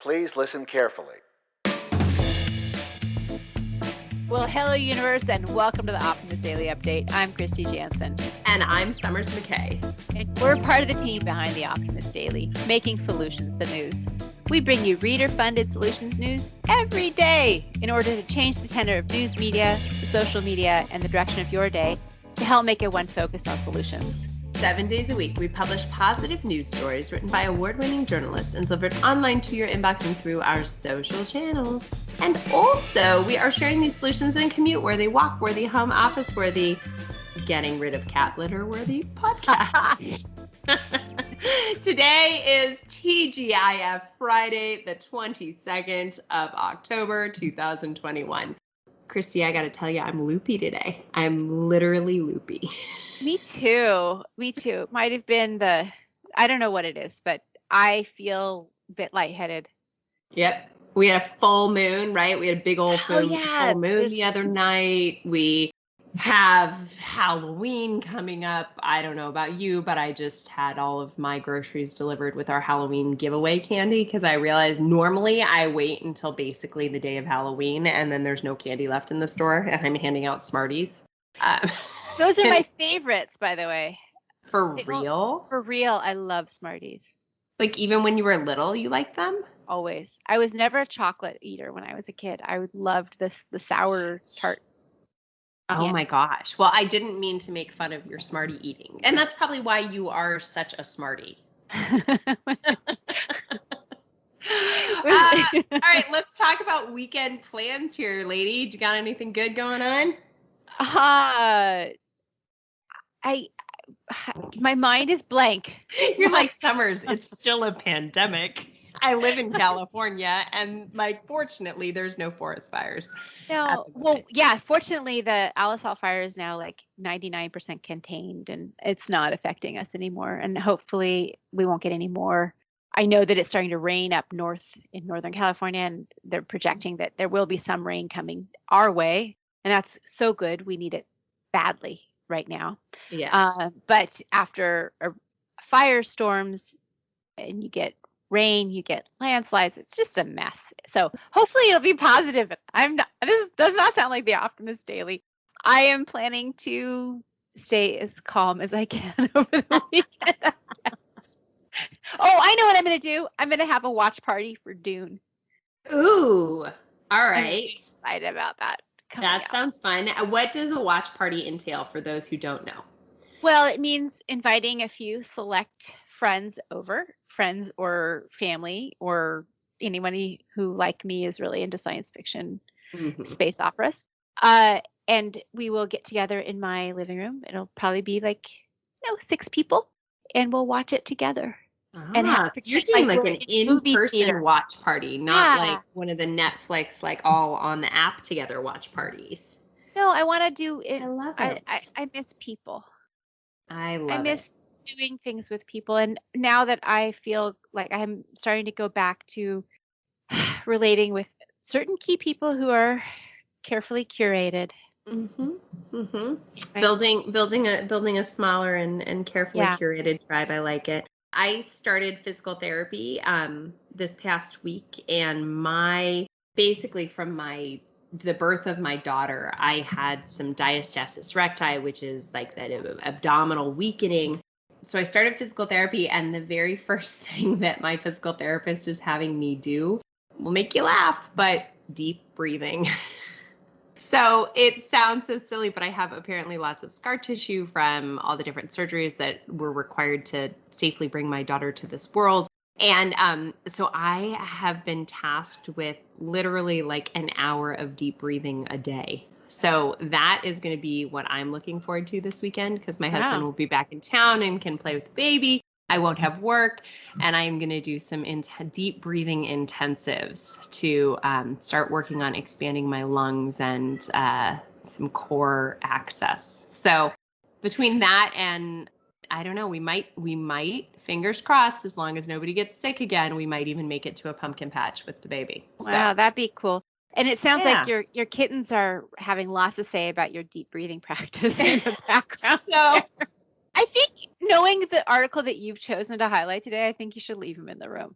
Please listen carefully. Well, hello, universe, and welcome to the Optimist Daily Update. I'm Kristy Jansen. And I'm Summers McKay. And we're part of the team behind the Optimist Daily, making solutions the news. We bring you reader-funded solutions news every day in order to change the tenor of news media, the social media, and the direction of your day to help make it one focused on solutions. 7 days a week, we publish positive news stories written by award-winning journalists and delivered online to your inbox and through our social channels. And also, we are sharing these solutions in a commute-worthy, walk-worthy, home office-worthy, getting rid of cat litter-worthy podcast. Today is TGIF Friday, the 22nd of October, 2021. Kristy, I got to tell you, I'm loopy today. I'm literally loopy. Me too. Might have been I don't know what it is, but I feel a bit lightheaded. Yep. We had a full moon, right? We had a big old full moon the other night. We have Halloween coming up. I don't know about you, but I just had all of my groceries delivered with our Halloween giveaway candy because I realized normally I wait until basically the day of Halloween and then there's no candy left in the store and I'm handing out Smarties. Those are my favorites, by the way. For real? For real, I love Smarties. Like even when you were little, you liked them? Always. I was never a chocolate eater when I was a kid. I loved the sour tart. Oh my gosh. Well, I didn't mean to make fun of your Smartie eating. And that's probably why you are such a Smartie. All right, let's talk about weekend plans here, lady. Do you got anything good going on? My mind is blank. You're like, Summers, it's still a pandemic. I live in California, and fortunately, there's no forest fires. No, well, yeah, fortunately, the Alisal fire is now 99% contained, and it's not affecting us anymore. And hopefully, we won't get any more. I know that it's starting to rain up north in Northern California, and they're projecting that there will be some rain coming our way, and that's so good. We need it badly right now. Yeah. But after firestorms, and you get rain, you get landslides, it's just a mess. So hopefully it'll be positive. This does not sound like the Optimist Daily. I am planning to stay as calm as I can over the weekend. Oh, I know what I'm going to do. I'm going to have a watch party for Dune. Ooh, all right. I'm excited about that. That sounds fun. What does a watch party entail for those who don't know? Well, it means inviting a few select friends over, friends or family or anybody who, like me, is really into science fiction, space operas. And we will get together in my living room. It'll probably be 6 people, and we'll watch it together. So you're doing an in-person watch party, not one of the Netflix, all on the app together watch parties. No, I want to do it. I love it. I miss people. I miss doing things with people. And now that I feel like I'm starting to go back to relating with certain key people who are carefully curated. Building a smaller and carefully curated tribe. I like it. I started physical therapy this past week, and basically from the birth of my daughter, I had some diastasis recti, which is that abdominal weakening. So I started physical therapy, and the very first thing that my physical therapist is having me do will make you laugh, but deep breathing. So it sounds so silly, but I have apparently lots of scar tissue from all the different surgeries that were required to safely bring my daughter to this world. And so I have been tasked with literally an hour of deep breathing a day. So that is going to be what I'm looking forward to this weekend because my husband will be back in town and can play with the baby. I won't have work, and I'm going to do some deep breathing intensives to start working on expanding my lungs and some core access. So between that and I don't know, we might, fingers crossed, as long as nobody gets sick again, we might even make it to a pumpkin patch with the baby. Wow, that'd be cool. And it sounds like your kittens are having lots to say about your deep breathing practice in the background. So I think knowing the article that you've chosen to highlight today, I think you should leave them in the room.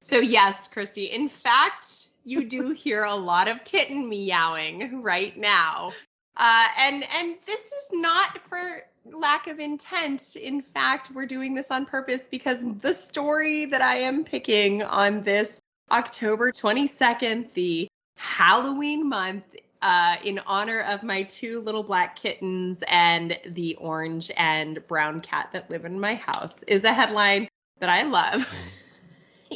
So yes, Kristy, in fact, you do hear a lot of kitten meowing right now. And this is not for lack of intent. In fact, we're doing this on purpose because the story that I am picking on this October 22nd, the Halloween month, in honor of my 2 little black kittens and the orange and brown cat that live in my house, is a headline that I love.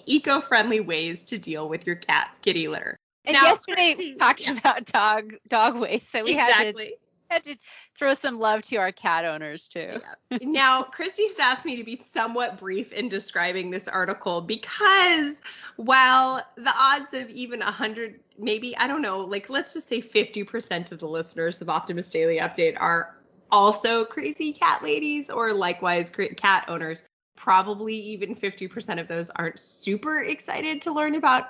Eco-friendly ways to deal with your cat's kitty litter. And now, yesterday we talked about dog waste, so we had to throw some love to our cat owners too. Yeah. Now, Kristy's asked me to be somewhat brief in describing this article because while the odds of even 100, maybe, I don't know, like let's just say 50% of the listeners of Optimist Daily Update are also crazy cat ladies or likewise cat owners, probably even 50% of those aren't super excited to learn about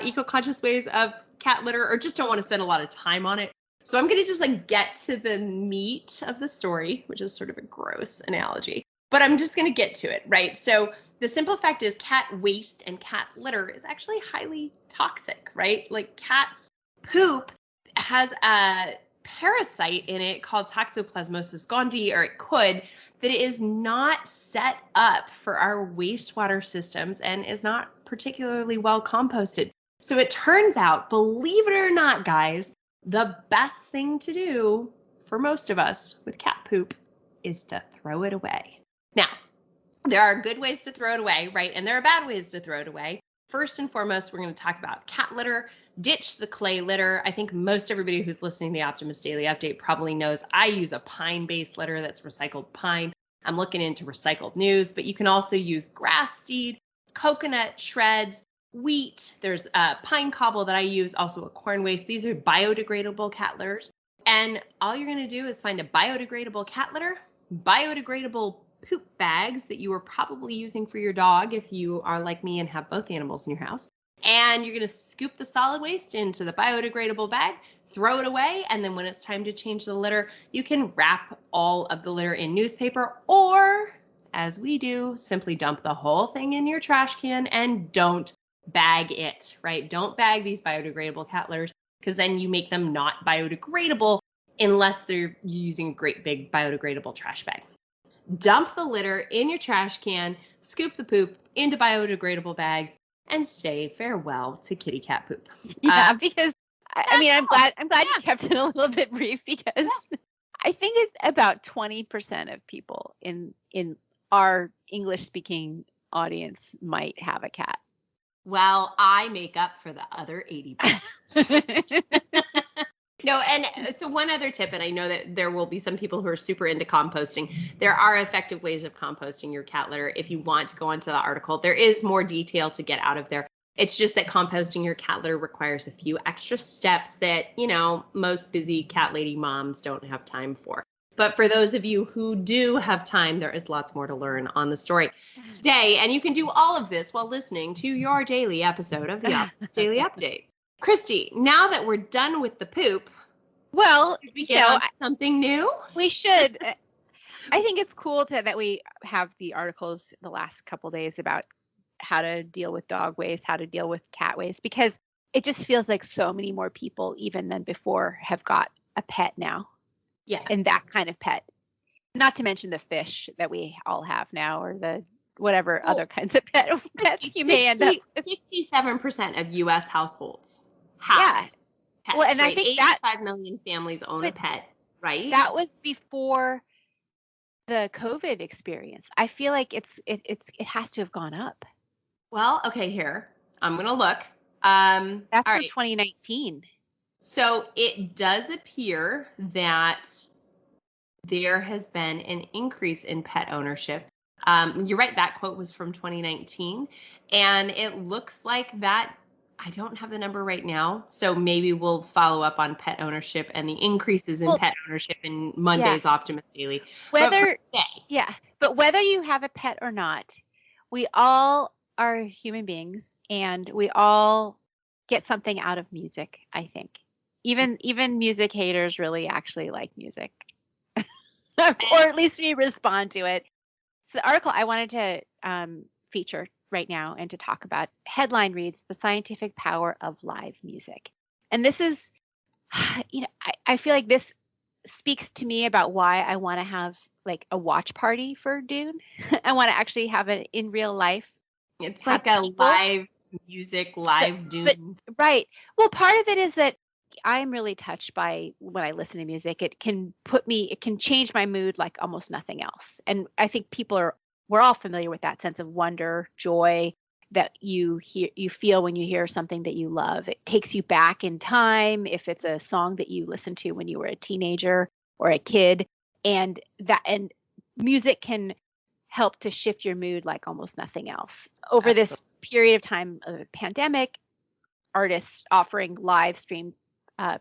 eco-conscious ways of cat litter or just don't want to spend a lot of time on it. So I'm going to just like get to the meat of the story, which is sort of a gross analogy, but I'm just going to get to it, right? So the simple fact is cat waste and cat litter is actually highly toxic, right? Like cat's poop has a parasite in it called Toxoplasmosis gondii, or it could, that is not set up for our wastewater systems and is not particularly well composted. So it turns out, believe it or not, guys, the best thing to do for most of us with cat poop is to throw it away. Now, there are good ways to throw it away, right? And there are bad ways to throw it away. First and foremost, we're going to talk about cat litter. Ditch the clay litter. I think most everybody who's listening to the Optimist Daily Update probably knows I use a pine-based litter that's recycled pine. I'm looking into recycled news, but you can also use grass seed, coconut shreds, wheat. There's pine cobble that I use, also a corn waste. These are biodegradable cat litters. And all you're going to do is find a biodegradable cat litter, biodegradable poop bags that you are probably using for your dog if you are like me and have both animals in your house. And you're going to scoop the solid waste into the biodegradable bag, throw it away, and then when it's time to change the litter, you can wrap all of the litter in newspaper, or, as we do, simply dump the whole thing in your trash can and don't bag it, right? Don't bag these biodegradable cat litters because then you make them not biodegradable unless they're using a great big biodegradable trash bag. Dump the litter in your trash can, scoop the poop into biodegradable bags, and say farewell to kitty cat poop. Yeah, because I mean, I'm glad you kept it a little bit brief because I think it's about 20% of people in our English speaking audience might have a cat. Well, I make up for the other 80%. No, and so one other tip, and I know that there will be some people who are super into composting. There are effective ways of composting your cat litter. If you want to go onto the article, there is more detail to get out of there. It's just that composting your cat litter requires a few extra steps that, you know, most busy cat lady moms don't have time for. But for those of you who do have time, there is lots more to learn on the story today. And you can do all of this while listening to your daily episode of the Optimist Daily Update. Kristy, now that we're done with the poop, well, should we get on to something new? We should. I think it's cool that we have the articles the last couple days about how to deal with dog waste, how to deal with cat waste, because it just feels like so many more people, even than before, have got a pet now. Yeah. And that kind of pet. Not to mention the fish that we all have now, or the whatever other kinds of pets you may end up with. 57% of U.S. households have pets. Well, and right? I think 85 million families own a pet, right? That was before the COVID experience. I feel like it has to have gone up. Well, okay, here. I'm going to look. That's all from right. 2019. So it does appear that there has been an increase in pet ownership. You're right, that quote was from 2019. And it looks like that, I don't have the number right now, so maybe we'll follow up on pet ownership and the increases in pet ownership in Monday's Optimist Daily. But whether you have a pet or not, we all are human beings and we all get something out of music, I think. Even music haters really actually like music. Or at least we respond to it. So the article I wanted to feature right now and to talk about. Headline reads, The Scientific Power of Live Music. And this is, I feel like this speaks to me about why I want to have like a watch party for Dune. I want to actually have it in real life. It's like a live music, live Dune. Right. Well, part of it is that I'm really touched by when I listen to music. It can change my mood like almost nothing else. And I think we're all familiar with that sense of wonder, joy that you feel when you hear something that you love. It takes you back in time if it's a song that you listened to when you were a teenager or a kid, and music can help to shift your mood like almost nothing else. Over this period of time of the pandemic, artists offering live stream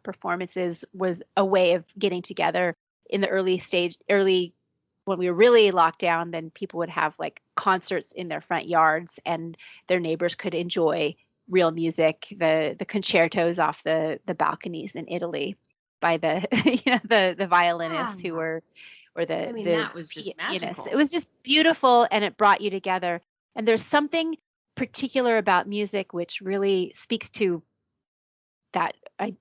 performances was a way of getting together. In the early when we were really locked down, then people would have like concerts in their front yards and their neighbors could enjoy real music, the concertos off the balconies in Italy by the the violinists who were, or that was just magical. It was just beautiful and it brought you together. And there's something particular about music which really speaks to that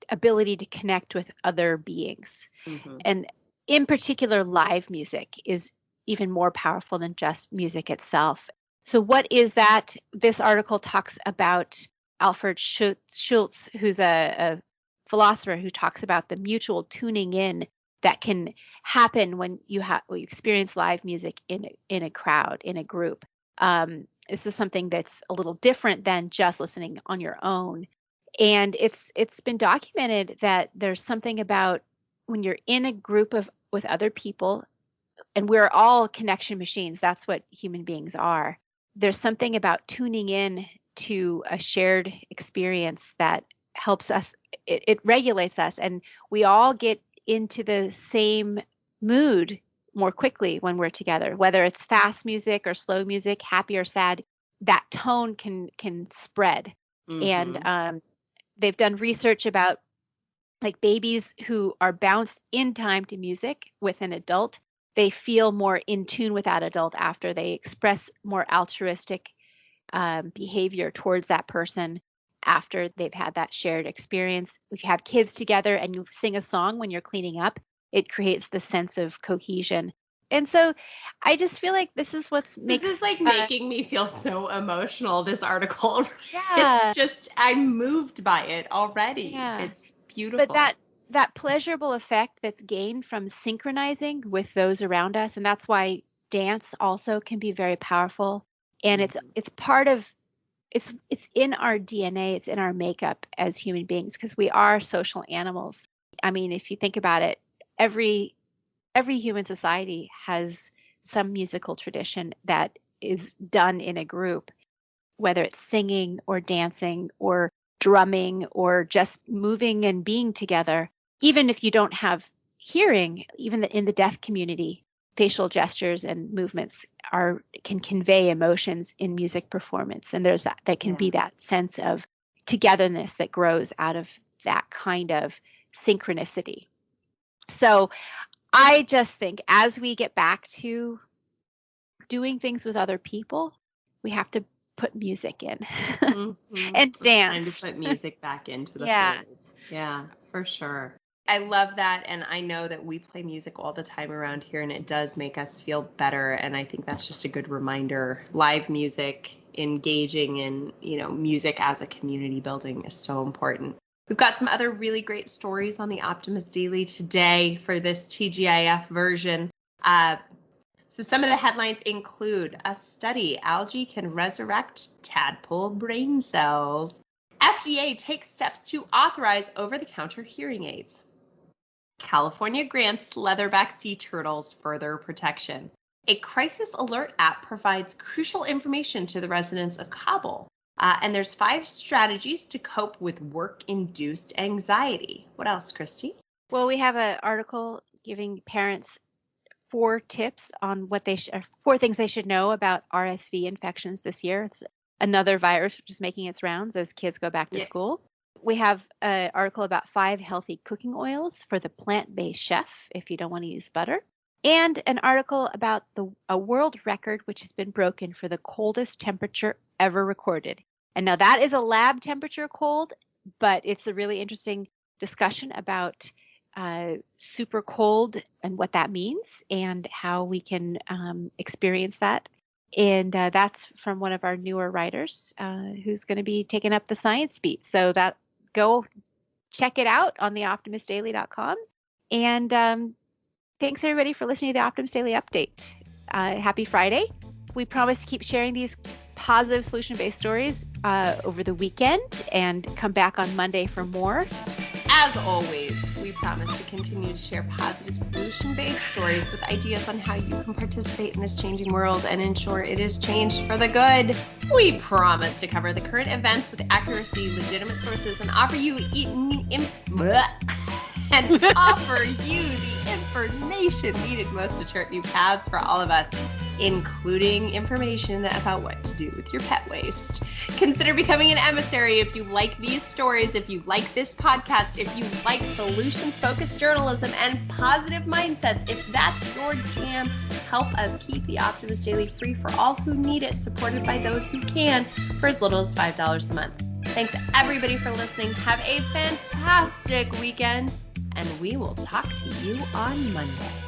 ability to connect with other beings. Mm-hmm. And in particular, live music is even more powerful than just music itself. So what is that? This article talks about Alfred Schultz, who's a philosopher who talks about the mutual tuning in that can happen when you experience live music in a crowd, in a group. This is something that's a little different than just listening on your own. And it's been documented that there's something about when you're in a group with other people, and we're all connection machines. That's what human beings are. There's something about tuning in to a shared experience that helps us. It regulates us, and we all get into the same mood more quickly when we're together. Whether it's fast music or slow music, happy or sad, that tone can spread. Mm-hmm. And they've done research about like babies who are bounced in time to music with an adult. They feel more in tune with that adult after. They express more altruistic behavior towards that person after they've had that shared experience. If you have kids together and you sing a song when you're cleaning up, it creates the sense of cohesion. And so I just feel like this is making me feel so emotional, this article. Yeah. It's just, I'm moved by it already. Yeah. It's beautiful. But that pleasurable effect that's gained from synchronizing with those around us, and that's why dance also can be very powerful. And it's part of, it's in our DNA, it's in our makeup as human beings, because we are social animals. I mean, if you think about it, every human society has some musical tradition that is done in a group, whether it's singing or dancing or drumming or just moving and being together. Even if you don't have hearing, even in the deaf community, facial gestures and movements can convey emotions in music performance. And there's that can be that sense of togetherness that grows out of that kind of synchronicity. So I just think as we get back to doing things with other people, we have to put music in and dance. And to put music back into the fold. Yeah, for sure. I love that. And I know that we play music all the time around here, and it does make us feel better. And I think that's just a good reminder. Live music, engaging in, music as a community building is so important. We've got some other really great stories on the Optimist Daily today for this TGIF version. So some of the headlines include a study, algae can resurrect tadpole brain cells. FDA takes steps to authorize over-the-counter hearing aids. California grants leatherback sea turtles further protection. A crisis alert app provides crucial information to the residents of Kabul. And there's 5 strategies to cope with work-induced anxiety. What else, Kristy? Well, we have an article giving parents 4 tips on 4 things they should know about RSV infections this year. It's another virus which is making its rounds as kids go back to school. We have an article about 5 healthy cooking oils for the plant-based chef if you don't want to use butter. And an article about a world record which has been broken for the coldest temperature ever recorded. And now that is a lab temperature cold, but it's a really interesting discussion about super cold and what that means and how we can experience that. And that's from one of our newer writers who's going to be taking up the science beat. So that go check it out on theoptimistdaily.com. And thanks everybody for listening to the Optimist Daily Update. Happy Friday. We promise to keep sharing these positive solution-based stories over the weekend and come back on Monday for more. As always, we promise to continue to share positive solution-based stories with ideas on how you can participate in this changing world and ensure it is changed for the good. We promise to cover the current events with accuracy, legitimate sources, and offer you offer you the information needed most to chart new paths for all of us, including information about what to do with your pet waste. Consider becoming an emissary if you like these stories, if you like this podcast, if you like solutions-focused journalism and positive mindsets. If that's your jam, help us keep the Optimist Daily free for all who need it, supported by those who can, for as little as $5 a month. Thanks everybody for listening. Have a fantastic weekend, and we will talk to you on Monday.